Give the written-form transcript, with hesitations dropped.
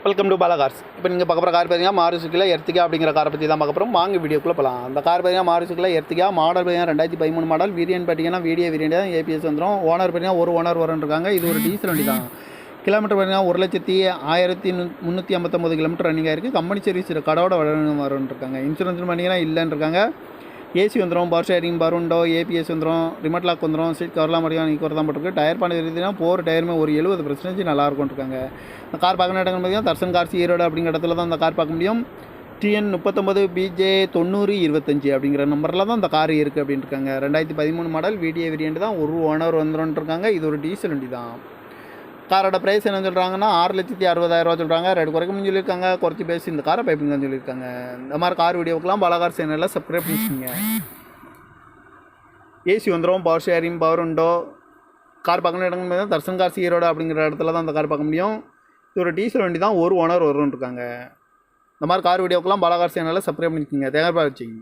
Welcome to Bala cars. இப்போ நீங்கள் பார்க்க போகிற கார் பார்த்தீங்கன்னா மாருதியில் எர்டிகா அப்படிங்கிற காரை பற்றி தான் பார்க்க போகிறோம். வாங்க வீடியோக்குள்ளே போகலாம். அந்த கார் பார்த்தீங்கன்னா மாருதியில் எர்டிகா மாடல் பார்த்தீங்கன்னா 2013 மாடல். வேரியன்ட் பார்த்தீங்கன்னா வேரியன்ட் தான் ஏபிஎஸ் வந்துடும். ஓனர் பார்த்தீங்கன்னா ஒரு ஓனர் இருக்காங்க. இது ஒரு டீசல் வண்டி தான். கிலோமீட்டர் பார்த்தீங்கன்னா 1,1359 கிலோமீட்டர் ரன்னிங் ஆயிருக்கு. கம்பெனி சர்வீஸ் கடோட இருக்காங்க. இன்சூரன்ஸ் பண்ணிங்கன்னா இல்லைன்னு இருக்காங்க. ஏசி வந்துடும், பவர் ஷேரிங், பருண்டோ, ஏபிஎஸ் வந்துடும், ரிமோட் லாக் வந்துடும், சீட் கவர்லாம் மடியும் நீக்கி தான் போட்டிருக்கு. டயர் பண்ணி பார்த்தீங்கன்னா 4 டயருமே ஒரு 70% நல்லாயிருக்கும் இருக்காங்க. இந்த கார் பார்க்கணும் இடங்கள் பார்த்தீங்கன்னா தர்சன் கார்ஸ் ஈரோடு அப்படிங்கிற இடத்துல தான் இந்த கார் பார்க்க முடியும். டிஎன் 39 BJ 9025 அப்படிங்கிற நம்பரில் தான் இந்த கார் இருக்குது அப்படின்னு இருக்காங்க. 2013 மாடல் வேரியன்ட் தான். ஒரு ஓனர் வந்துடும் இருக்காங்க. இது ஒரு டீசல் வண்டி தான். காரோட ப்ரைஸ் என்ன சொல்கிறாங்கன்னா 6,60,000 சொல்கிறாங்க. ரேட் குறைக்கணும்னு சொல்லியிருக்காங்க. குறைச்சி பேசி இந்த காரை பைப்பிங்கன்னு சொல்லியிருக்காங்க. இந்த மாதிரி கார் வீடியோக்கெலாம் பாலா சேனலில் சப்ஸ்கிரைப் பண்ணிக்கோங்க. ஏசி வந்துடும், பவர் ஷேரிங், பவர் உண்டோ. கார் பார்க்கணும் இடங்கள் தர்சன் கார்ஸ் ஈரோடு அப்படிங்கிற இடத்துல தான் அந்த கார் பார்க்க முடியும். இது ஒரு டீசல் வண்டி தான். ஒரு ஓனர் இருக்காங்க. இந்த மாதிரி கார் வீடியோக்கெலாம் பாலா சேனலில் சப்ஸ்கிரைப் பண்ணிக்கோங்க. தேங்காய் வச்சுங்க.